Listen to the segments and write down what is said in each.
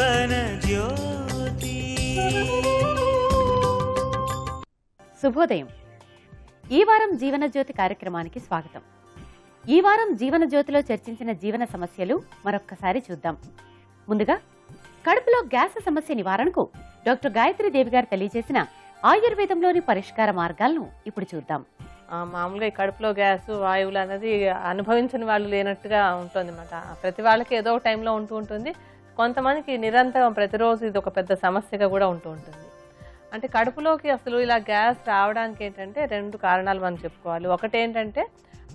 జీవన జ్యోతి. శుభోదయం. ఈ వారం జీవన జ్యోతి కార్యక్రమానికి స్వాగతం. ఈ వారం జీవన జ్యోతిలో చర్చించిన జీవన సమస్యలు మరొక్కసారి చూద్దాం. ముందుగా కడుపులో గ్యాస్ సమస్య నివారణకు డాక్టర్ గాయత్రి దేవి గారు తెలియజేసిన ఆయుర్వేదంలోని పరిష్కార మార్గాలను ఇప్పుడు చూద్దాం. మామూలుగా ఈ కడుపులో గ్యాస్ వాయువులు అనేది అనుభవించిన వాళ్ళు లేనట్టుగా ఉంటుంది అన్నమాట. ప్రతి వాళ్ళకి ఏదో ఒక టైంలో ఉంటూ ఉంటుంది. కొంతమందికి నిరంతరం ప్రతిరోజు ఇది ఒక పెద్ద సమస్యగా కూడా ఉంటూ ఉంటుంది. అంటే కడుపులోకి అసలు ఇలా గ్యాస్ రావడానికి ఏంటంటే 2 కారణాలు మనం చెప్పుకోవాలి. ఒకటి ఏంటంటే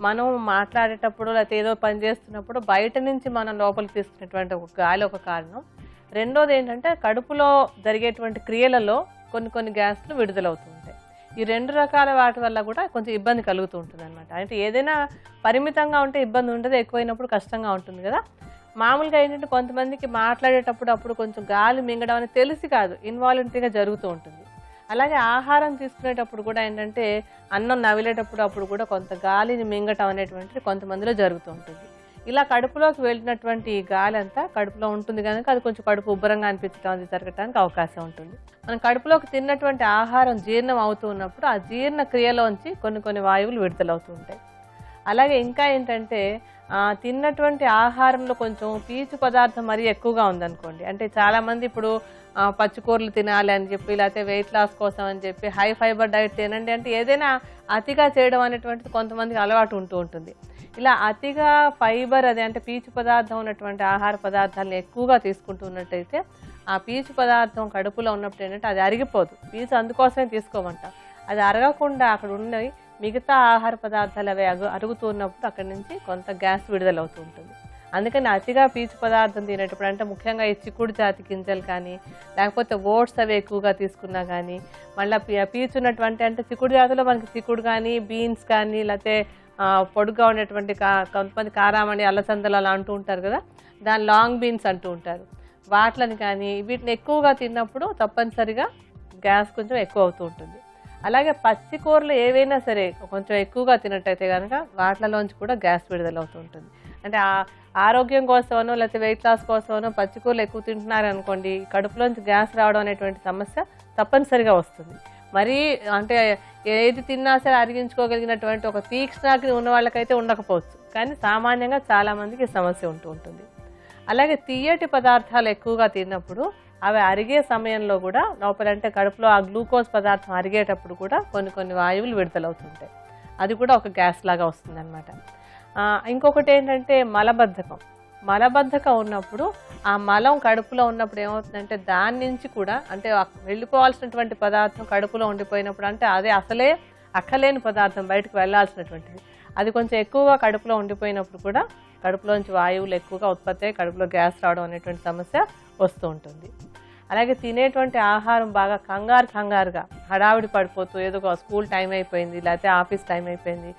మనం మాట్లాడేటప్పుడు లేకపోతే ఏదో పని చేస్తున్నప్పుడు బయట నుంచి మనం లోపలికి తీసుకునేటువంటి ఒక గాలి ఒక కారణం. రెండోది ఏంటంటే కడుపులో జరిగేటువంటి క్రియలలో కొన్ని గ్యాస్లు విడుదలవుతూ ఉంటాయి. ఈ 2 రకాల వాటి వల్ల కూడా కొంచెం ఇబ్బంది కలుగుతూ ఉంటుంది అనమాట. అంటే ఏదైనా పరిమితంగా ఉంటే ఇబ్బంది ఉంటుంది, ఎక్కువైనప్పుడు కష్టంగా ఉంటుంది కదా. మామూలుగా ఏంటంటే కొంతమందికి మాట్లాడేటప్పుడు అప్పుడు కొంచెం గాలి మింగడం అనేది తెలిసి కాదు, ఇన్వాలంటరీగా జరుగుతూ ఉంటుంది. అలాగే ఆహారం తీసుకునేటప్పుడు కూడా ఏంటంటే అన్నం నవిలేటప్పుడు అప్పుడు కూడా కొంత గాలిని మింగటం అనేటువంటిది కొంతమందిలో జరుగుతూ ఉంటుంది. ఇలా కడుపులోకి వెళ్ళినటువంటి గాలి అంతా కడుపులో ఉంటుంది కనుక అది కొంచెం కడుపు ఉబ్బరంగా అనిపించడం అది జరగడానికి అవకాశం ఉంటుంది. మనం కడుపులోకి తిన్నటువంటి ఆహారం జీర్ణం అవుతూ ఉన్నప్పుడు ఆ జీర్ణ క్రియలోంచి కొన్ని వాయువులు విడుదలవుతూ ఉంటాయి. అలాగే ఇంకా ఏంటంటే తిన్నటువంటి ఆహారంలో కొంచెం పీచు పదార్థం మరీ ఎక్కువగా ఉందనుకోండి. అంటే చాలామంది ఇప్పుడు పచ్చికూరలు తినాలి అని చెప్పి లేకపోతే వెయిట్ లాస్ కోసం అని చెప్పి హై ఫైబర్ డైట్ తినండి అంటే ఏదైనా అతిగా చేయడం అనేటువంటిది కొంతమందికి అలవాటు ఉంటూ ఉంటుంది. ఇలా అతిగా ఫైబర్ అదే అంటే పీచు పదార్థం ఉన్నటువంటి ఆహార పదార్థాలను ఎక్కువగా తీసుకుంటున్నట్టయితే ఆ పీచు పదార్థం కడుపులో ఉన్నప్పుడు ఏంటంటే అది అరిగిపోదు. పీచు అందుకోసమే తీసుకోమంటాం. అది అరగకుండా అక్కడ ఉన్నవి మిగతా ఆహార పదార్థాలు అవి అరుగుతున్నప్పుడు అక్కడి నుంచి కొంత గ్యాస్ విడుదలవుతూ ఉంటుంది. అందుకని అతిగా పీచు పదార్థం తినేటప్పుడు అంటే ముఖ్యంగా ఈ చిక్కుడు జాతి గింజలు కానీ లేకపోతే ఓట్స్ అవి ఎక్కువగా తీసుకున్నా కానీ మళ్ళీ పీచున్నటువంటి అంటే చిక్కుడు జాతిలో మనకి చిక్కుడు కానీ బీన్స్ కానీ లేకపోతే పొడుగ్గా ఉండేటువంటి కొంతమంది కారామణి అల్లసందలు అలా అంటూ ఉంటారు కదా, దాని లాంగ్ బీన్స్ అంటూ ఉంటారు. వాటిని కానీ వీటిని ఎక్కువగా తిన్నప్పుడు తప్పనిసరిగా గ్యాస్ కొంచెం ఎక్కువ అవుతూ ఉంటుంది. అలాగే పచ్చి కూరలు ఏవైనా సరే కొంచెం ఎక్కువగా తిన్నట్టయితే కనుక వాటిలోంచి కూడా గ్యాస్ విడుదలవుతూ ఉంటుంది. అంటే ఆరోగ్యం కోసమనో లేకపోతే వెయిట్ లాస్ కోసమనో పచ్చి కూరలు ఎక్కువ తింటున్నారనుకోండి, కడుపులోంచి గ్యాస్ రావడం అనేటువంటి సమస్య తప్పనిసరిగా వస్తుంది. మరీ అంటే ఏది తిన్నా సరే అరిగించుకోగలిగినటువంటి ఒక తీక్ష్ణాగ్ని ఉన్న వాళ్ళకైతే ఉండకపోవచ్చు, కానీ సామాన్యంగా చాలామందికి సమస్య ఉంటూ ఉంటుంది. అలాగే తీయటి పదార్థాలు ఎక్కువగా తిన్నప్పుడు అవి అరిగే సమయంలో కూడా లోపలంటే కడుపులో ఆ గ్లూకోజ్ పదార్థం అరిగేటప్పుడు కూడా కొన్ని వాయువులు విడుదలవుతుంటాయి. అది కూడా ఒక గ్యాస్ లాగా వస్తుంది అనమాట. ఇంకొకటి ఏంటంటే మలబద్ధకం ఉన్నప్పుడు ఆ మలం కడుపులో ఉన్నప్పుడు ఏమవుతుందంటే దాని నుంచి కూడా అంటే వెళ్ళిపోవాల్సినటువంటి పదార్థం కడుపులో ఉండిపోయినప్పుడు అంటే అదే అసలే అక్కలేని పదార్థం బయటకు వెళ్ళాల్సినటువంటిది అది కొంచెం ఎక్కువగా కడుపులో ఉండిపోయినప్పుడు కూడా కడుపులోంచి వాయువులు ఎక్కువగా ఉత్పత్తి అయ్యి కడుపులో గ్యాస్ రావడం అనేటువంటి సమస్య వస్తూ ఉంటుంది. అలాగే తినేటువంటి ఆహారం బాగా కంగారుగా హడావిడి పడిపోతూ ఏదో స్కూల్ టైం అయిపోయింది లేకపోతే ఆఫీస్ టైం అయిపోయింది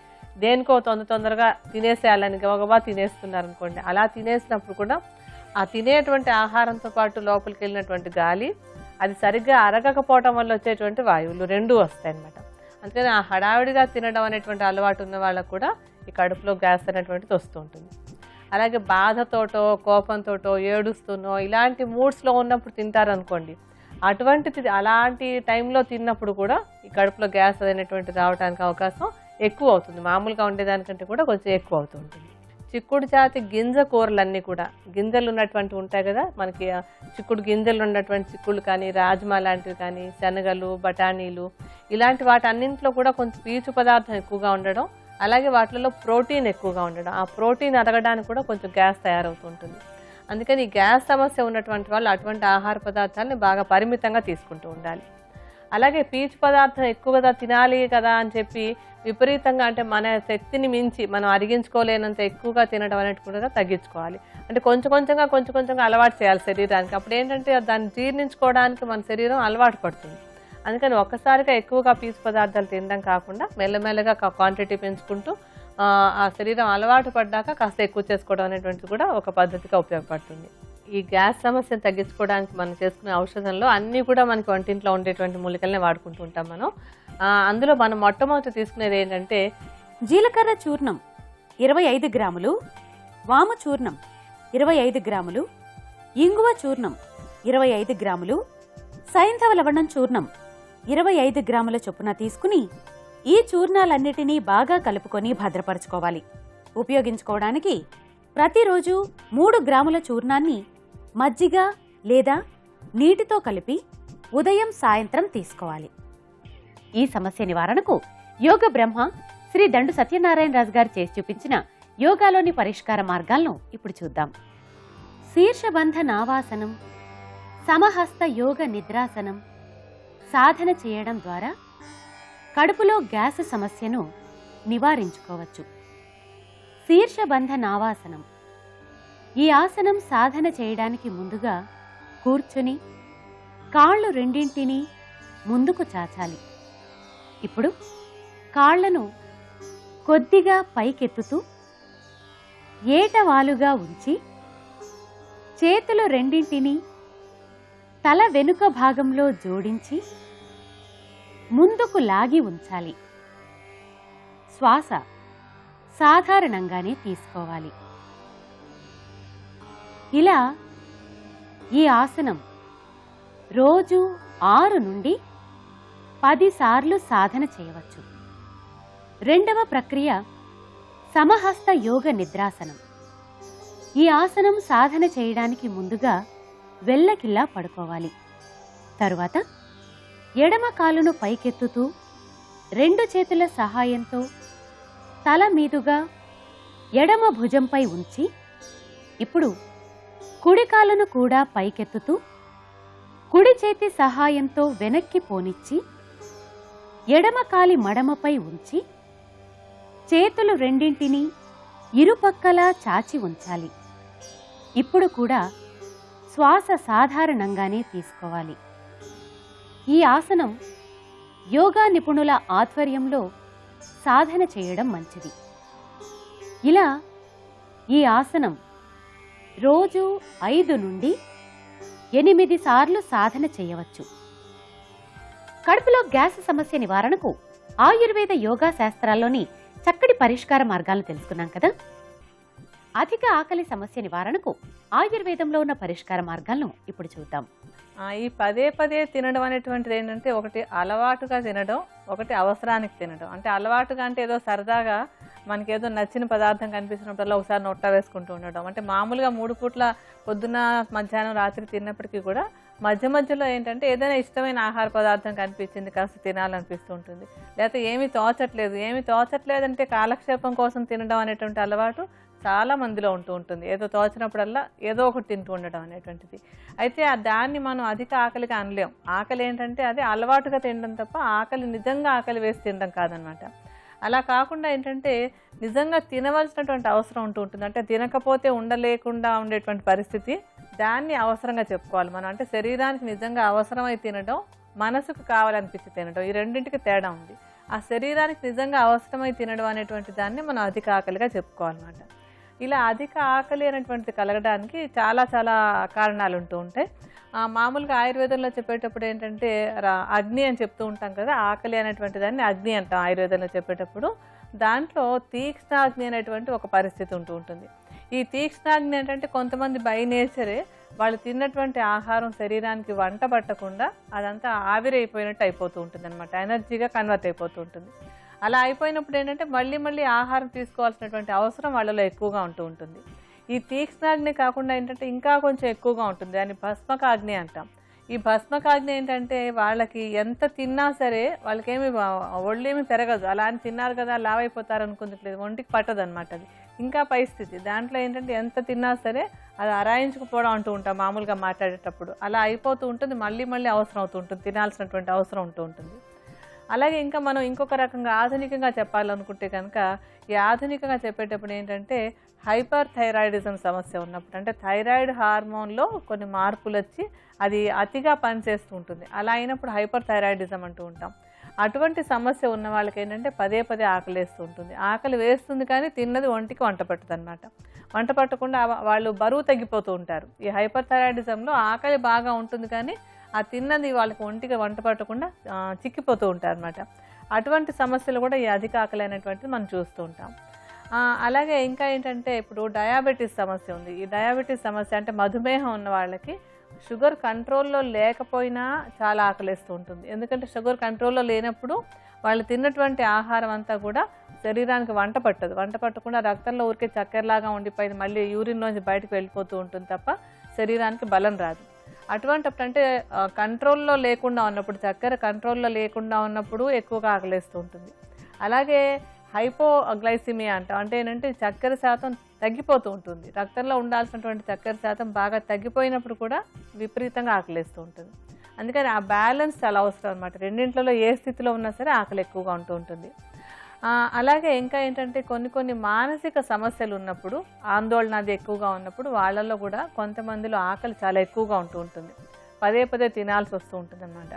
దేనికో తొందరగా తినేసేయాలని గబగబా తినేస్తున్నారు అనుకోండి. అలా తినేసినప్పుడు కూడా ఆ తినేటువంటి ఆహారంతో పాటు లోపలికి వెళ్ళినటువంటి గాలి అది సరిగ్గా అరగకపోవటం వల్ల వచ్చేటువంటి వాయువులు 2 వస్తాయి అన్నమాట. అందుకని ఆ హడావిడిగా తినడం అనేటువంటి అలవాటు ఉన్న వాళ్ళకు కూడా ఈ కడుపులో గ్యాస్ అనేటువంటిది వస్తూ ఉంటుంది. అలాగే బాధతోటో కోపంతోటో ఏడుస్తూనో ఇలాంటి మూడ్స్లో ఉన్నప్పుడు తింటారనుకోండి, అలాంటి టైంలో తిన్నప్పుడు కూడా ఈ కడుపులో గ్యాస్ అనేటువంటి రావడానికి అవకాశం ఎక్కువ అవుతుంది. మామూలుగా ఉండేదానికంటే కూడా కొంచెం ఎక్కువ అవుతూ ఉంటుంది. చిక్కుడు జాతి గింజ కూరలన్నీ కూడా గింజలు ఉన్నటువంటి ఉంటాయి కదా, మనకి చిక్కుడు గింజలు ఉన్నటువంటి చిక్కుళ్ళు కానీ రాజ్మా లాంటివి కానీ శనగలు బఠానీలు ఇలాంటి వాటి అన్నింటిలో కూడా కొంచెం పీచు పదార్థం ఎక్కువగా ఉండడం, అలాగే వాటిలో ప్రోటీన్ ఎక్కువగా ఉండడం, ఆ ప్రోటీన్ అరగడానికి కూడా కొంచెం గ్యాస్ తయారవుతుంటుంది. అందుకని ఈ గ్యాస్ సమస్య ఉన్నటువంటి వాళ్ళు అటువంటి ఆహార పదార్థాలని బాగా పరిమితంగా తీసుకుంటూ ఉండాలి. అలాగే పీచు పదార్థం ఎక్కువగా తినాలి కదా అని చెప్పి విపరీతంగా అంటే మన శక్తిని మించి మనం అరిగించుకోలేనంత ఎక్కువగా తినడం అనేది కూడా తగ్గించుకోవాలి. అంటే కొంచెంగా అలవాటు చేయాలి శరీరానికి. అప్పుడు ఏంటంటే దాన్ని జీర్ణించుకోవడానికి మన శరీరం అలవాటు పడుతుంది. అందుకని ఒక్కసారిగా ఎక్కువగా పీచు పదార్థాలు తినడం కాకుండా మెల్లమెల్లగా క్వాంటిటీ పెంచుకుంటూ ఆ శరీరం అలవాటు పడ్డాక కాస్త ఎక్కువ చేసుకోవడం అనేటువంటిది కూడా ఒక పద్ధతిగా ఉపయోగపడుతుంది. ఈ గ్యాస్ సమస్యను తగ్గించుకోవడానికి మనం చేసుకునే ఔషధంలో అన్నీ కూడా మనకి వంటింట్లో ఉండేటువంటి మూలికలనే వాడుకుంటూ ఉంటాం మనం. అందులో మనం మొట్టమొదటి తీసుకునేది ఏంటంటే జీలకర్ర చూర్ణం 25 గ్రాములు, వాము చూర్ణం 25 గ్రాములు, ఇంగువ చూర్ణం 25 గ్రాములు, సైంధవ లవణం చూర్ణం 25 గ్రాముల చొప్పున తీసుకుని ఈ చూర్ణాలన్నిటినీ బాగా కలుపుకొని భద్రపరచుకోవాలి. ఉపయోగించుకోవడానికి ప్రతిరోజు 3 గ్రాముల చూర్ణాన్ని మజ్జిగ లేదా నీటితో కలిపి ఉదయం సాయంత్రం తీసుకోవాలి. ఈ సమస్య నివారణకు యోగ బ్రహ్మ శ్రీ దండు సత్యనారాయణ రాజు గారు చేసి చూపించిన యోగాలోని పరిష్కార మార్గాలను ఇప్పుడు చూద్దాం. శీర్షబంధ నావాసనం, సమహస్త యోగ నిద్రాసనం సాధన చేయడం ద్వారా కడుపులో గ్యాస్ సమస్యను నివారించుకోవచ్చు. శీర్షబంధ నావాసనం. ఈ ఆసనం సాధన చేయడానికి ముందుగా కూర్చుని కాళ్ళు రెండింటినీ ముందుకు చాచాలి. ఇప్పుడు కాళ్లను కొద్దిగా పైకెత్తుతూ ఏటవాలుగా ఉంచి చేతులు రెండింటినీ తల వెనుక భాగంలో జోడించి ముందుకు లాగి ఉంచాలి. శ్వాస సాధారణంగానే తీసుకోవాలి. ఇలా ఈ ఆసనం రోజు 6 నుండి 10 సార్లు సాధన చేయవచ్చు. రెండవ ప్రక్రియ సమహస్త యోగ నిద్రాసనం. ఈ ఆసనం సాధన చేయడానికి ముందుగా వెల్లకిల్లా పడుకోవాలి. తరువాత ఎడమ కాలును పైకెత్తుతూ 2 చేతుల సహాయంతో తల మీదుగా ఎడమ భుజంపై ఉంచి ఇప్పుడు కుడి కాలును కూడా పైకెత్తుతూ కుడి చేతి సహాయంతో వెనక్కి పోనిచ్చి ఎడమ కాలి మడమపై ఉంచి చేతులు రెండింటినీ ఇరుపక్కలా చాచి ఉంచాలి. ఇప్పుడు కూడా శ్వాస సాధారణంగానే తీసుకోవాలి. ఈ ఆసనం యోగా నిపుణుల ఆధ్వర్యంలో సాధన చేయడం మంచిది. ఇలా ఈ ఆసనం రోజు 5 నుండి 8 సార్లు సాధన చేయవచ్చు. కడుపులో గ్యాస్ సమస్య నివారణకు ఆయుర్వేద యోగా శాస్త్రాల్లోని చక్కటి పరిష్కార మార్గాలను తెలుసుకున్నాం కదా. అధిక ఆకలి సమస్య నివారణకు ఆయుర్వేదంలో ఉన్న పరిష్కార మార్గాలను ఇప్పుడు చూద్దాం. ఈ పదే పదే తినడం అనేటువంటిది ఏంటంటే, ఒకటి అలవాటుగా తినడం, ఒకటి అవసరానికి తినడం. అంటే అలవాటుగా అంటే ఏదో సరదాగా మనకి ఏదో నచ్చిన పదార్థం కనిపించినప్పుడల్లా ఒకసారి నోట్లో వేసుకుంటూ ఉండడం. అంటే మామూలుగా 3 పూట్ల పొద్దున్న మధ్యాహ్నం రాత్రి తిన్నప్పటికీ కూడా మధ్య మధ్యలో ఏంటంటే ఏదైనా ఇష్టమైన ఆహార పదార్థం కనిపించింది కాస్త తినాలనిపిస్తూ ఉంటుంది. లేకపోతే ఏమీ తోచట్లేదంటే కాలక్షేపం కోసం తినడం అనేటువంటి అలవాటు చాలా మందిలో ఉంటూ ఉంటుంది. ఏదో తోచినప్పుడల్లా ఏదో ఒకటి తింటూ ఉండడం అనేటువంటిది. అయితే దాన్ని మనం అధిక ఆకలిగా అనలేం. ఆకలి ఏంటంటే అది అలవాటుగా తినడం తప్ప నిజంగా ఆకలి వేసి తినడం కాదనమాట. అలా కాకుండా ఏంటంటే నిజంగా తినవలసినటువంటి అవసరం ఉంటూ ఉంటుంది. అంటే తినకపోతే ఉండలేకుండా ఉండేటువంటి పరిస్థితి, దాన్ని అవసరంగా చెప్పుకోవాలి మనం. అంటే శరీరానికి నిజంగా అవసరమై తినడం, మనసుకు కావాలనిపించి తినడం, ఈ రెండింటికి తేడా ఉంది. ఆ శరీరానికి నిజంగా అవసరమై తినడం అనేటువంటి దాన్ని మనం అధిక ఆకలిగా చెప్పుకోవాలన్నమాట. ఇలా అధిక ఆకలి అనేటువంటిది కలగడానికి చాలా చాలా కారణాలు ఉంటూ ఉంటాయి. మామూలుగా ఆయుర్వేదంలో చెప్పేటప్పుడు ఏంటంటే అగ్ని అని చెప్తూ ఉంటాం కదా. ఆకలి అనేటువంటి దాన్ని అగ్ని అంటాం ఆయుర్వేదంలో చెప్పేటప్పుడు. దాంట్లో తీక్ష్ణాగ్ని అనేటువంటి ఒక పరిస్థితి ఉంటూ ఉంటుంది. ఈ తీక్ష్ణాగ్ని ఏంటంటే కొంతమంది బై నేచరే వాళ్ళు తిన్నటువంటి ఆహారం శరీరానికి వంట పట్టకుండా అదంతా ఆవిరైపోయినట్టు అయిపోతూ ఉంటుంది అనమాట. ఎనర్జీగా కన్వర్ట్ అయిపోతూ ఉంటుంది. అలా అయిపోయినప్పుడు ఏంటంటే మళ్ళీ ఆహారం తీసుకోవాల్సినటువంటి అవసరం వాళ్ళలో ఎక్కువగా ఉంటూ ఉంటుంది. ఈ తీక్ష్ణాగ్ని కాకుండా ఏంటంటే ఇంకా కొంచెం ఎక్కువగా ఉంటుంది. దాన్ని భస్మకాగ్ని అంటాం. ఈ భస్మకాగ్ని ఏంటంటే వాళ్ళకి ఎంత తిన్నా సరే వాళ్ళకేమి ఒళ్ళేమి పెరగదు. అలా అని తిన్నారు కదా లావ్ అయిపోతారు అనుకుంటలేదు, ఒంటికి పట్టదు అనమాట. అది ఇంకా పరిస్థితి. దాంట్లో ఏంటంటే ఎంత తిన్నా సరే అది అరాయించుకుపోవడం అంటూ ఉంటాం మామూలుగా మాట్లాడేటప్పుడు. అలా అయిపోతూ ఉంటుంది. మళ్ళీ అవసరం అవుతూ ఉంటుంది, తినాల్సినటువంటి అవసరం ఉంటూ ఉంటుంది. అలాగే ఇంకా మనం ఇంకొక రకంగా ఆధునికంగా చెప్పాలనుకుంటే కనుక ఈ ఆధునికంగా చెప్పేటప్పుడు ఏంటంటే హైపర్ థైరాయిడిజం సమస్య ఉన్నప్పుడు, అంటే థైరాయిడ్ హార్మోన్లో కొన్ని మార్పులు వచ్చి అది అతిగా పనిచేస్తూ ఉంటుంది. అలా అయినప్పుడు హైపర్ థైరాయిడిజం అంటూ ఉంటాం. అటువంటి సమస్య ఉన్న వాళ్ళకి ఏంటంటే పదే ఆకలి వేస్తూ ఉంటుంది. ఆకలి వేస్తుంది కానీ తిన్నది ఒంటికి వంట పట్టదు అనమాట. వంట పట్టకుండా వాళ్ళు బరువు తగ్గిపోతూ ఉంటారు. ఈ హైపర్ థైరాయిడిజంలో ఆకలి బాగా ఉంటుంది కానీ ఆ తిన్నది వాళ్ళకి ఒంటికి వంట పట్టకుండా చిక్కిపోతూ ఉంటారు అనమాట. అటువంటి సమస్యలు కూడా ఈ అధిక ఆకలి అనేటువంటిది మనం చూస్తూ ఉంటాం. అలాగే ఇంకా ఏంటంటే ఇప్పుడు డయాబెటీస్ సమస్య ఉంది. ఈ డయాబెటీస్ సమస్య అంటే మధుమేహం ఉన్న వాళ్ళకి షుగర్ కంట్రోల్లో లేకపోయినా చాలా ఆకలిస్తూ ఉంటుంది. ఎందుకంటే షుగర్ కంట్రోల్లో లేనప్పుడు వాళ్ళు తిన్నటువంటి ఆహారం అంతా కూడా శరీరానికి వంట పట్టదు. వంట పట్టకుండా రక్తంలో ఊరికే చక్కెరలాగా ఉండిపోయి మళ్ళీ యూరిన్లోంచి బయటకు వెళ్ళిపోతూ ఉంటుంది తప్ప శరీరానికి బలం రాదు. అటువంటిప్పుడు అంటే కంట్రోల్లో లేకుండా ఉన్నప్పుడు, చక్కెర కంట్రోల్లో లేకుండా ఉన్నప్పుడు ఎక్కువగా ఆకలిస్తూ ఉంటుంది. అలాగే హైపోగ్లైసిమియా అంటాం. అంటే ఏంటంటే చక్కెర శాతం తగ్గిపోతూ ఉంటుంది. రక్తంలో ఉండాల్సినటువంటి చక్కెర శాతం బాగా తగ్గిపోయినప్పుడు కూడా విపరీతంగా ఆకలిస్తూ ఉంటుంది. అందుకని ఆ బ్యాలెన్స్ చాలా అవసరం అనమాట. రెండింటిలో ఏ స్థితిలో ఉన్నా సరే ఆకలి ఎక్కువగా ఉంటూ ఉంటుంది. అలాగే ఇంకా ఏంటంటే కొన్ని మానసిక సమస్యలు ఉన్నప్పుడు, ఆందోళన అది ఎక్కువగా ఉన్నప్పుడు వాళ్ళల్లో కూడా కొంతమందిలో ఆకలి చాలా ఎక్కువగా ఉంటూ ఉంటుంది. పదే పదే తినాల్సి వస్తూ ఉంటుంది అన్నమాట.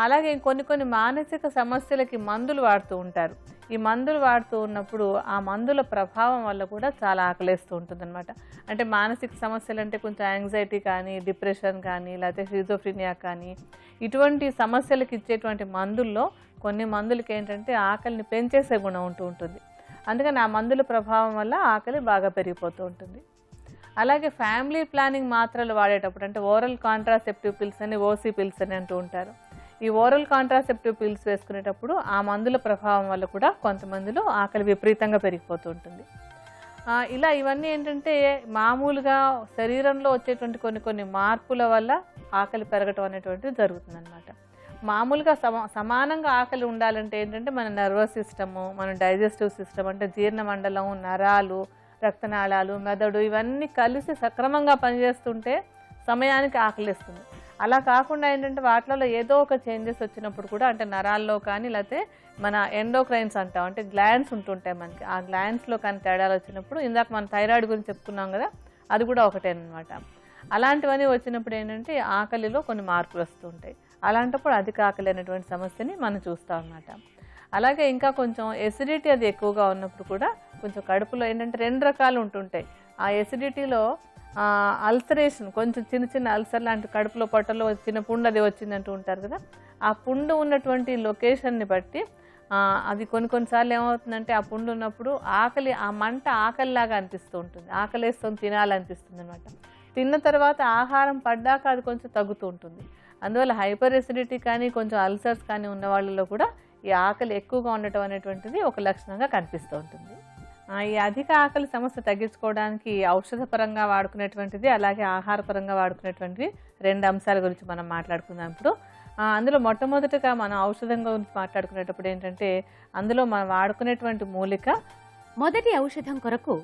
అలాగే కొన్ని మానసిక సమస్యలకి మందులు వాడుతూ ఉంటారు. ఈ మందులు వాడుతూ ఉన్నప్పుడు ఆ మందుల ప్రభావం వల్ల కూడా చాలా ఆకలిస్తూ ఉంటుంది అనమాట. అంటే మానసిక సమస్యలు అంటే కొంచెం యాంగ్జైటీ కానీ, డిప్రెషన్ కానీ, లేకపోతే షిజోఫ్రీనియా కానీ, ఇటువంటి సమస్యలకు ఇచ్చేటువంటి మందుల్లో కొన్ని మందులకి ఏంటంటే ఆకలిని పెంచేసే గుణం ఉంటూ ఉంటుంది. అందుకని ఆ మందుల ప్రభావం వల్ల ఆకలి బాగా పెరిగిపోతూ ఉంటుంది. అలాగే ఫ్యామిలీ ప్లానింగ్ మాత్రలు వాడేటప్పుడు, అంటే ఓరల్ కాంట్రాసెప్టివ్ పిల్స్ అని, ఓసీ పిల్స్ అని అంటూ ఉంటారు. ఈ ఓరల్ కాంట్రాసెప్టివ్ పిల్స్ వేసుకునేటప్పుడు ఆ మందుల ప్రభావం వల్ల కూడా కొంతమందిలో ఆకలి విపరీతంగా పెరిగిపోతూ ఉంటుంది. ఇలా ఇవన్నీ ఏంటంటే మామూలుగా శరీరంలో వచ్చేటువంటి కొన్ని మార్పుల వల్ల ఆకలి పెరగటం అనేటువంటిది జరుగుతుందన్నమాట. మామూలుగా సమానంగా ఆకలి ఉండాలంటే ఏంటంటే మన నర్వస్ సిస్టము, మన డైజెస్టివ్ సిస్టమ్ అంటే జీర్ణ మండలం, నరాలు, రక్తనాళాలు, మెదడు ఇవన్నీ కలిసి సక్రమంగా పనిచేస్తుంటే సమయానికి ఆకలిస్తుంది. అలా కాకుండా ఏంటంటే వాటిలో ఏదో ఒక చేంజెస్ వచ్చినప్పుడు కూడా, అంటే నరాల్లో కానీ లేకపోతే మన ఎండోక్రైన్స్ అంటాం, అంటే గ్లాండ్స్ ఉంటుంటాయి మనకి, ఆ గ్లాండ్స్లో కానీ తేడాలు వచ్చినప్పుడు, ఇందాక మనం థైరాయిడ్ గురించి చెప్పుకున్నాం కదా, అది కూడా ఒకటేనమాట. అలాంటివన్నీ వచ్చినప్పుడు ఏంటంటే ఆకలిలో కొన్ని మార్పులు వస్తూ ఉంటాయి. అలాంటప్పుడు అధిక ఆకలి అనేటువంటి సమస్యని మనం చూస్తాం అన్నమాట. అలాగే ఇంకా కొంచెం ఎసిడిటీ అది ఎక్కువగా ఉన్నప్పుడు కూడా కొంచెం కడుపులో ఏంటంటే 2 రకాలు ఉంటుంటాయి. ఆ ఎసిడిటీలో అల్సరేషన్, కొంచెం చిన్న అల్సర్ లాంటి కడుపులో పొట్టలో చిన్న పుండు అది వచ్చిందంటూ ఉంటారు కదా, ఆ పుండు ఉన్నటువంటి లొకేషన్ని బట్టి అది కొన్నిసార్లు ఏమవుతుందంటే ఆ పుండు ఉన్నప్పుడు ఆకలి, ఆ మంట ఆకలిలాగా అనిపిస్తూ ఉంటుంది, ఆకలేస్తుంది, తినాలనిపిస్తుంది అనమాట. తిన్న తర్వాత ఆహారం పడ్డాక అది కొంచెం తగ్గుతూ ఉంటుంది. అందువల్ల హైపర్ ఎసిడిటీ కానీ కొంచెం అల్సర్స్ కానీ ఉన్న వాళ్ళలో కూడా ఈ ఆకలి ఎక్కువగా ఉండటం అనేటువంటిది ఒక లక్షణంగా కనిపిస్తూ ఉంటుంది. ఈ అధిక ఆకలి సమస్య తగ్గించుకోవడానికి ఔషధపరంగా వాడుకునేటువంటిది, అలాగే ఆహారపరంగా వాడుకునేటువంటివి 2 అంశాల గురించి మనం మాట్లాడుకుందాం ఇప్పుడు. అందులో మొట్టమొదటిగా మనం ఔషధం గురించి మాట్లాడుకునేటప్పుడు ఏంటంటే అందులో మనం వాడుకునేటువంటి మూలిక, మొదటి ఔషధం కొరకు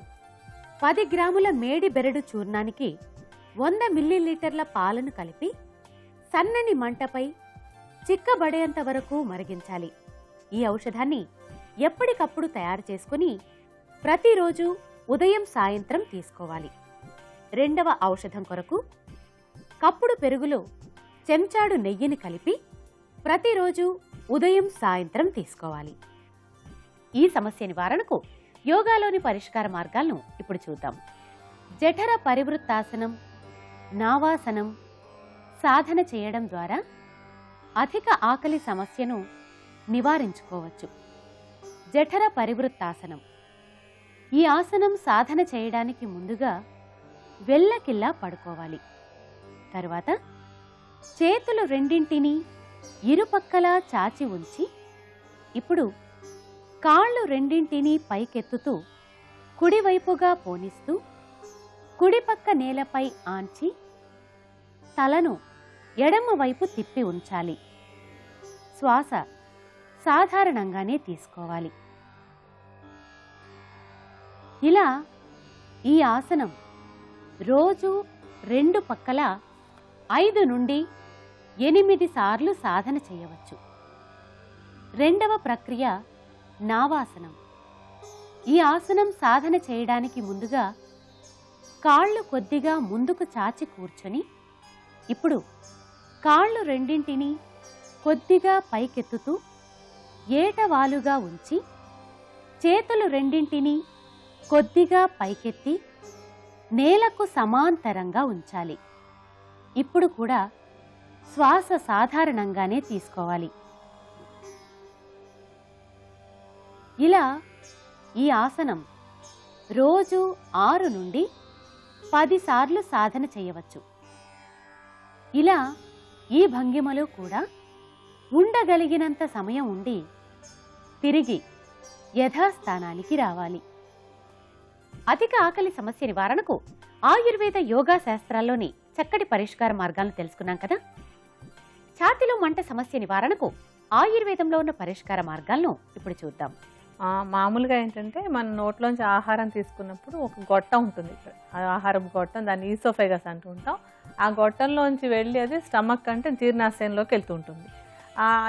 10 గ్రాముల మేడి బెరడు చూర్ణానికి 100 మిల్లీలీటర్ల పాలను కలిపి సన్నని మంటపై చిక్కబడేంత వరకు మరిగించాలి. ఈ ఔషధాన్ని ఎప్పటికప్పుడు తయారు చేసుకుని ప్రతిరోజు ఉదయం సాయంత్రం తీసుకోవాలి. రెండవ ఔషధం కొరకు కప్పుడు పెరుగులో చెంచాడు నెయ్యిని కలిపి ప్రతిరోజు ఉదయం సాయంత్రం తీసుకోవాలి. ఈ సమస్య నివారణకు యోగాలోని పరిష్కార మార్గాలను ఇప్పుడు చూద్దాం. జఠర పరివృత్తాసనం, నావాసనం సాధన చేయడం ద్వారా అధిక ఆకలి సమస్యను నివారించుకోవచ్చు. జఠర పరివృత్తాసనం. ఈ ఆసనం సాధన చేయడానికి ముందుగా వెల్లకిల్లా పడుకోవాలి. తరువాత చేతులు రెండింటినీ ఇరుపక్కలా చాచి ఉంచి ఇప్పుడు కాళ్ళు రెండింటినీ పైకెత్తుతూ కుడివైపుగా పోనిస్తూ కుడిపక్క నేలపై ఆంచి తలను ఎడమ వైపు తిప్పి ఉంచాలి. శ్వాస సాధారణంగానే తీసుకోవాలి. ఇలా ఈ ఆసనం రోజు 2 పక్కల 5 నుండి 8 సార్లు సాధన చేయవచ్చు. రెండవ ప్రక్రియ నావాసనం. ఈ ఆసనం సాధన చేయడానికి ముందుగా కాళ్ళు కొద్దిగా ముందుకు చాచి కూర్చొని ఇప్పుడు కాళ్ళు రెండింటినీ కొద్దిగా పైకెత్తుతూ ఏటవాలుగా ఉంచి చేతులు రెండింటినీ కొద్దిగా పైకెత్తి నేలకు సమాంతరంగా ఉంచాలి. ఇప్పుడు కూడా శ్వాస సాధారణంగానే తీసుకోవాలి. ఇలా ఈ ఆసనం రోజు 6 నుండి 10 సార్లు సాధన చేయవచ్చు. ఇలా ఈ భంగిమలో కూడా ఉండగలిగినంత సమయం ఉండి తిరిగి యథాస్థానానికి రావాలి. అధిక ఆకలి సమస్య నివారణకు ఆయుర్వేద యోగా శాస్త్రాల్లోని చక్కటి పరిష్కార మార్గాలను తెలుసుకున్నాం కదా. ఛాతీలో మంట సమస్య నివారణకు ఆయుర్వేదంలో ఉన్న పరిష్కార మార్గాలను ఇప్పుడు చూద్దాం. మామూలుగా ఏంటంటే మన నోట్లోంచి ఆహారం తీసుకున్నప్పుడు ఒక గొట్టం ఉంటుంది, ఆహారం గొట్టం, దాన్ని ఈసోఫేగస్ అంటూ ఉంటాం. ఆ గొట్టంలోంచి వెళ్ళి అది స్టమక్ అంటే జీర్ణాశయంలోకి వెళ్తూ ఉంటుంది.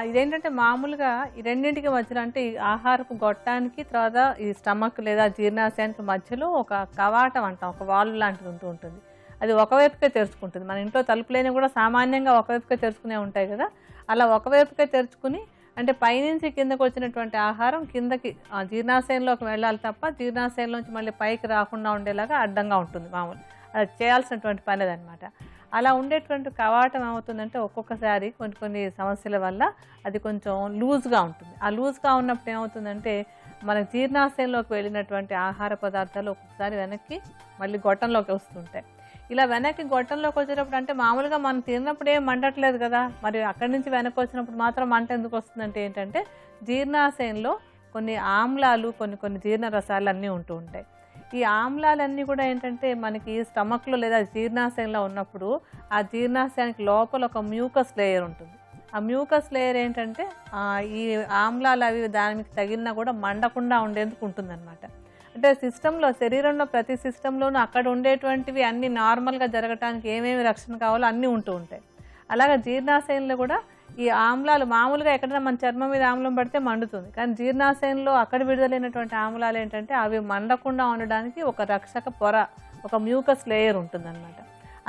ఇదేంటంటే మామూలుగా ఈ రెండింటికి మధ్యలో అంటే ఈ ఆహారపు గొట్టానికి తర్వాత ఈ స్టమక్ లేదా జీర్ణాశయానికి మధ్యలో ఒక కవాటం అంటాం, ఒక వాల్వ్ లాంటిది ఉంటూ ఉంటుంది. అది ఒకవైపుకే తెరుచుకుంటుంది. మన ఇంట్లో తలుపులైనా కూడా సామాన్యంగా ఒకవైపుకే తెరుచుకునే ఉంటాయి కదా. అలా ఒకవైపుకే తెరుచుకుని అంటే పైనుంచి కిందకు వచ్చినటువంటి ఆహారం కిందకి జీర్ణాశయంలోకి వెళ్ళాలి తప్ప జీర్ణాశయంలోంచి మళ్ళీ పైకి రాకుండా ఉండేలాగా అడ్డంగా ఉంటుంది. మామూలు అది చేయాల్సినటువంటి పని అదనమాట. అలా ఉండేటువంటి కవాటం ఏమవుతుందంటే ఒక్కొక్కసారి కొన్ని సమస్యల వల్ల అది కొంచెం లూజ్గా ఉంటుంది. ఆ లూజ్గా ఉన్నప్పుడు ఏమవుతుందంటే మన జీర్ణాశయంలోకి వెళ్ళినటువంటి ఆహార పదార్థాలు ఒక్కొక్కసారి వెనక్కి మళ్ళీ గొట్టంలోకి వస్తుంటాయి. ఇలా వెనక్కి గొట్టంలోకి వచ్చేటప్పుడు అంటే మామూలుగా మనం తిన్నప్పుడు ఏం మండట్లేదు కదా, మరి అక్కడి నుంచి వెనక్కి వచ్చినప్పుడు మాత్రం మంట ఎందుకు వస్తుందంటే ఏంటంటే జీర్ణాశయంలో కొన్ని ఆమ్లాలు కొన్ని జీర్ణ రసాలు అన్నీ ఉంటూ ఉంటాయి. ఈ ఆమ్లాలన్నీ కూడా ఏంటంటే మనకి స్టమక్లో లేదా జీర్ణాశయంలో ఉన్నప్పుడు ఆ జీర్ణాశయానికి లోపల ఒక మ్యూకస్ లేయర్ ఉంటుంది. ఆ మ్యూకస్ లేయర్ ఏంటంటే ఈ ఆమ్లాలు అవి దానికి తగిలినా కూడా మండకుండా ఉండేందుకు ఉంటుందన్నమాట. అంటే సిస్టంలో శరీరంలో ప్రతి సిస్టంలోనూ అక్కడ ఉండేటువంటివి అన్నీ నార్మల్గా జరగటానికి ఏమేమి రక్షణ కావాలో అన్నీ ఉంటూ ఉంటాయి. అలాగే జీర్ణాశయంలో కూడా ఈ ఆమ్లాలు మామూలుగా ఎక్కడైనా మన చర్మం మీద ఆమ్లం పడితే మండుతుంది, కానీ జీర్ణాశయంలో అక్కడ విడుదలైనటువంటి ఆమ్లాలు ఏంటంటే అవి మండకుండా ఉండడానికి ఒక రక్షక పొర, ఒక మ్యూకస్ లేయర్ ఉంటుందన్నమాట.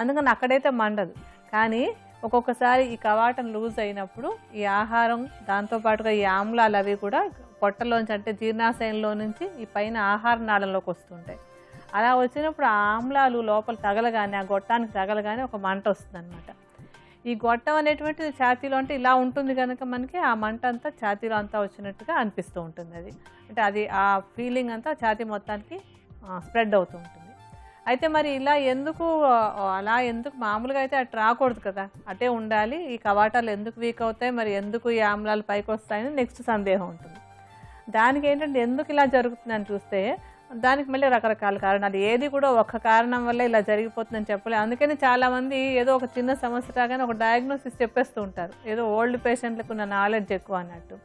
అందుకని అక్కడైతే మండదు. కానీ ఒక్కొక్కసారి ఈ కవాటం లూజ్ అయినప్పుడు ఈ ఆహారం దాంతోపాటుగా ఈ ఆమ్లాలు అవి కూడా పొట్టలోంచి అంటే జీర్ణాశయంలో నుంచి ఈ పైన ఆహార నాళంలోకి వస్తుంటాయి. అలా వచ్చినప్పుడు ఆ ఆమ్లాలు లోపల తగలగానే ఆ గొట్టానికి తగలగానే ఒక మంట వస్తుంది అనమాట. ఈ గొట్టం అనేటువంటిది ఛాతీలో అంటే ఇలా ఉంటుంది కనుక మనకి ఆ మంట అంతా ఛాతీలో అంతా వచ్చినట్టుగా అనిపిస్తూ ఉంటుంది. అది అంటే అది ఆ ఫీలింగ్ అంతా ఛాతీ మొత్తానికి స్ప్రెడ్ అవుతూ ఉంటుంది. అయితే మరి ఇలా ఎందుకు మామూలుగా అయితే అటు రాకూడదు కదా, అటే ఉండాలి. ఈ కవాటాలు ఎందుకు వీక్ అవుతాయి, మరి ఎందుకు ఈ ఆమ్లాలు పైకి వస్తాయని నెక్స్ట్ సందేహం ఉంటుంది. దానికి ఏంటంటే ఎందుకు ఇలా జరుగుతుందని చూస్తే దానికి మళ్ళీ రకరకాల కారణాలు, ఏది కూడా ఒక్క కారణం వల్ల ఇలా జరిగిపోతుందని చెప్పలేదు. అందుకని చాలామంది ఏదో ఒక చిన్న సమస్య రాగానే ఒక డయాగ్నోసిస్ చెప్పేస్తూ ఉంటారు, ఏదో ఓల్డ్ పేషెంట్లకు ఉన్న నాలెడ్జ్ ఎక్కువ అన్నట్టు.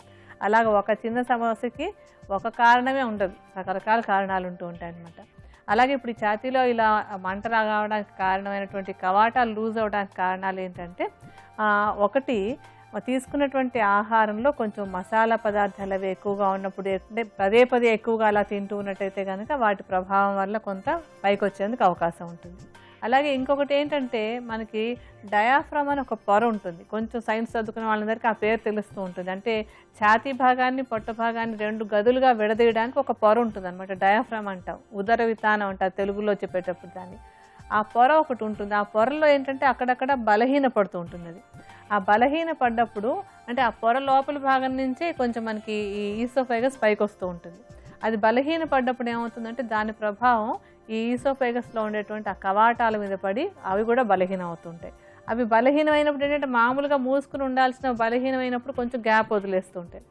అలాగే ఒక చిన్న సమస్యకి ఒక కారణమే ఉండదు, రకరకాల కారణాలు ఉంటూ ఉంటాయి అన్నమాట. అలాగే ఇప్పుడు ఈ ఛాతీలో ఇలా మంట రావడానికి కారణమైనటువంటి కవాటాలు లూజ్ అవడానికి కారణాలు ఏంటంటే ఒకటి తీసుకున్నటువంటి ఆహారంలో కొంచెం మసాలా పదార్థాలు అవి ఎక్కువగా ఉన్నప్పుడు పదే పదే ఎక్కువగా అలా తింటూ ఉన్నట్టయితే కనుక వాటి ప్రభావం వల్ల కొంత పైకి వచ్చేందుకు అవకాశం ఉంటుంది. అలాగే ఇంకొకటి ఏంటంటే మనకి డయాఫ్రమ్ అని ఒక పొర ఉంటుంది. కొంచెం సైన్స్ చదువుకున్న వాళ్ళందరికీ ఆ పేరు తెలుస్తూ ఉంటుంది. అంటే ఛాతీ భాగాన్ని పొట్ట భాగాన్ని రెండు గదులుగా విడదీయడానికి ఒక పొర ఉంటుంది అనమాట. డయాఫ్రమ్ అంటాం, ఉదర వితానం అంటారు తెలుగులో చెప్పేటప్పుడు దాన్ని. ఆ పొర ఒకటి ఉంటుంది. ఆ పొరలో ఏంటంటే అక్కడక్కడ బలహీన పడుతూ ఉంటుంది. అది ఆ బలహీన పడ్డప్పుడు అంటే ఆ పొర లోపల భాగం నుంచే కొంచెం మనకి ఈ ఈసోఫేగస్ పైకి వస్తూ ఉంటుంది. అది బలహీన పడ్డప్పుడు ఏమవుతుందంటే దాని ప్రభావం ఈ ఈసోఫేగస్లో ఉండేటువంటి ఆ కవాటాల మీద పడి అవి కూడా బలహీనం అవుతుంటాయి. అవి బలహీనమైనప్పుడు ఏంటంటే మామూలుగా మూసుకుని ఉండాల్సిన బలహీనమైనప్పుడు కొంచెం గ్యాప్ వదిలేస్తుంటాయి.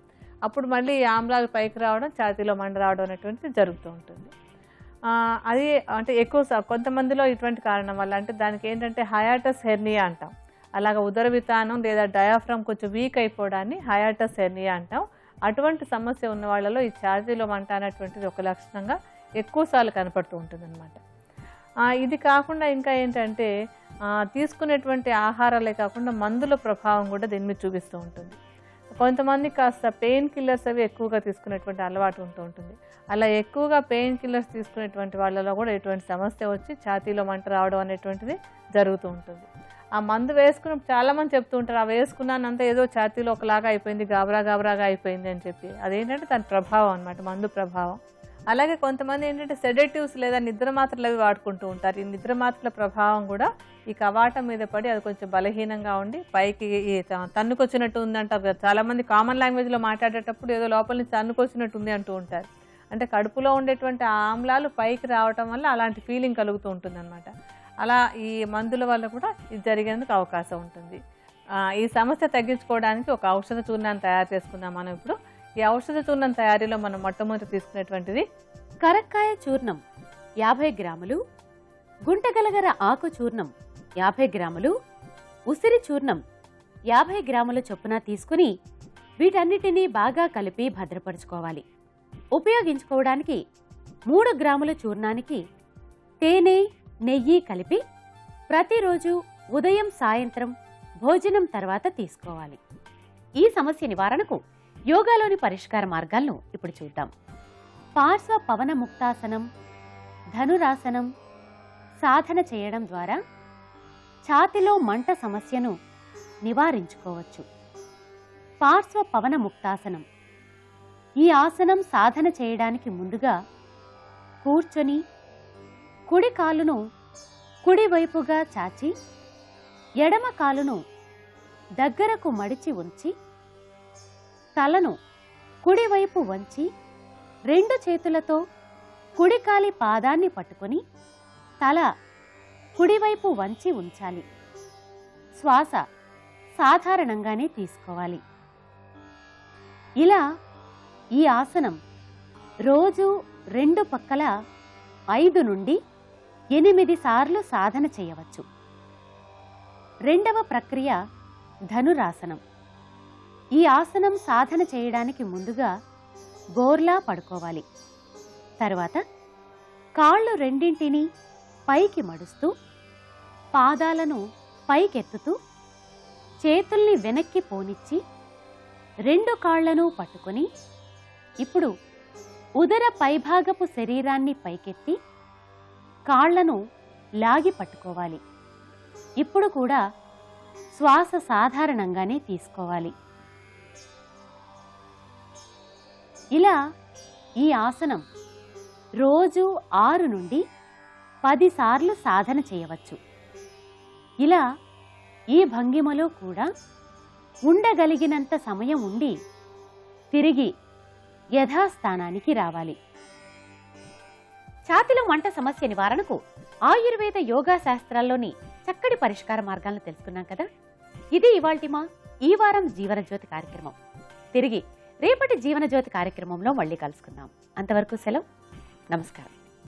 అప్పుడు మళ్ళీ ఈ ఆమ్లాలు పైకి రావడం, ఛాతీలో మండ రావడం అనేటువంటిది జరుగుతూ ఉంటుంది. అది అంటే ఎక్కువ కొంతమందిలో ఇటువంటి కారణం వల్ల అంటే దానికి ఏంటంటే హయాటస్ హెర్నియా అంటాం. అలాగే ఉదర వితానం లేదా డయాఫ్రమ్ కొంచెం వీక్ అయిపోవడాన్ని హయాటస్ హెర్నియా అంటాం. అటువంటి సమస్య ఉన్న వాళ్ళలో ఈ ఛాతీలో మంట అనేటువంటిది ఒక లక్షణంగా ఎక్కువసార్లు కనపడుతూ ఉంటుంది అన్నమాట. ఇది కాకుండా ఇంకా ఏంటంటే తీసుకునేటువంటి ఆహారాలే కాకుండా మందుల ప్రభావం కూడా దీని మీద చూపిస్తూ ఉంటుంది. కొంతమంది కాస్త పెయిన్ కిల్లర్స్ అవి ఎక్కువగా తీసుకునేటువంటి అలవాటు ఉంటూ ఉంటుంది. అలా ఎక్కువగా పెయిన్ కిల్లర్స్ తీసుకునేటువంటి వాళ్ళలో కూడా ఎటువంటి సమస్య వచ్చి ఛాతీలో మంట రావడం అనేటువంటిది జరుగుతూ ఉంటుంది. ఆ మందు వేసుకుని చాలామంది చెప్తూ ఉంటారు, ఆ వేసుకున్నానంతా ఏదో ఛాతీలో ఒకలాగా అయిపోయింది, గాబరాగా అయిపోయింది అని చెప్పి. అదేంటంటే దాని ప్రభావం అన్నమాట, మందు ప్రభావం. అలాగే కొంతమంది ఏంటంటే సెడేటివ్స్ లేదా నిద్ర మాత్రలు అవి వాడుకుంటూ ఉంటారు. ఈ నిద్ర మాత్రల ప్రభావం కూడా ఈ కవాటం మీద పడి అది కొంచెం బలహీనంగా ఉండి పైకి తన్నుకొచ్చినట్టు ఉందంటారు కదా. చాలామంది కామన్ లాంగ్వేజ్లో మాట్లాడేటప్పుడు ఏదో లోపల నుంచి తన్నుకొచ్చినట్టు ఉంది అంటూ ఉంటారు. అంటే కడుపులో ఉండేటువంటి ఆమ్లాలు పైకి రావటం వల్ల అలాంటి ఫీలింగ్ కలుగుతూ ఉంటుంది అనమాట. అలా ఈ మందుల వల్ల కూడా ఇది జరిగేందుకు అవకాశం ఉంటుంది. ఈ సమస్య తగ్గించుకోవడానికి ఒక ఔషధ చూర్ణాన్ని తయారు చేసుకుందాం మనం ఇప్పుడు. ఈ ఔషధ చూర్ణం తయారీలో మనం మొట్టమొదటి తీసుకునేటువంటిది కరక్కాయ చూర్ణం 50 గ్రాములు, గుంటగలగర ఆకు చూర్ణం 50 గ్రాములు, ఉసిరి చూర్ణం 50 గ్రాముల చొప్పున తీసుకుని వీటన్నిటినీ బాగా కలిపి భద్రపరుచుకోవాలి. ఉపయోగించుకోవడానికి 3 గ్రాముల చూర్ణానికి తేనె, నెయ్యి కలిపి ప్రతిరోజు ఉదయం సాయంత్రం భోజనం తర్వాత తీసుకోవాలి. ఈ సమస్య నివారణకు యోగాలోని పరిష్కార మార్గాలను ఇప్పుడు చూద్దాం. పార్శ్వ పవన ముక్తాసనం, ధనురాసనం సాధన చేయడం ద్వారా ఛాతిలో మంట సమస్యను నివారించుకోవచ్చు. పార్శ్వ పవన ముక్తాసనం. ఈ ఆసనం సాధన చేయడానికి ముందుగా కూర్చొని కుడి కాలును కుడివైపుగా చాచి ఎడమ కాలును దగ్గరకు మడిచి ఉంచి తలను కుడివైపు వంచి 2 చేతులతో కుడికాలి పాదాన్ని పట్టుకొని తల కుడివైపు వంచి ఉంచాలి. శ్వాస సాధారణంగానే తీసుకోవాలి. ఇలా ఈ ఆసనం రోజు 2 పక్కల 5 నుండి 8 సార్లు సాధన చేయవచ్చు. రెండవ ప్రక్రియ ధనురాసనం. ఈ ఆసనం సాధన చేయడానికి ముందుగా బోర్లా పడుకోవాలి. తర్వాత కాళ్ళు రెండింటినీ పైకి మడుస్తూ పాదాలను పైకెత్తుతూ చేతుల్ని వెనక్కి పోనిచ్చి 2 కాళ్లను పట్టుకొని ఇప్పుడు ఉదర పైభాగపు శరీరాన్ని పైకెత్తి కాళ్లను లాగి పట్టుకోవాలి. ఇప్పుడు కూడా శ్వాస సాధారణంగానే తీసుకోవాలి. ఇలా ఈ ఆసనం రోజు 6 నుండి 10 సార్లు సాధన చేయవచ్చు. ఇలా ఈ భంగిమలో కూడా ఉండగలిగినంత సమయం ఉండి తిరిగి యథాస్థానానికి రావాలి. ఛాతిలో మంట సమస్య నివారణకు ఆయుర్వేద యోగా శాస్త్రాల్లోని చక్కటి పరిష్కార మార్గాలను తెలుసుకున్నాం కదా. ఇది ఇవాల్టి మా ఈ వారం జీవనజ్యోతి కార్యక్రమం. తిరిగి రేపటి జీవనజ్యోతి కార్యక్రమంలో మళ్ళీ కలుసుకుందాం. అంతవరకు సెలవు. నమస్కారం.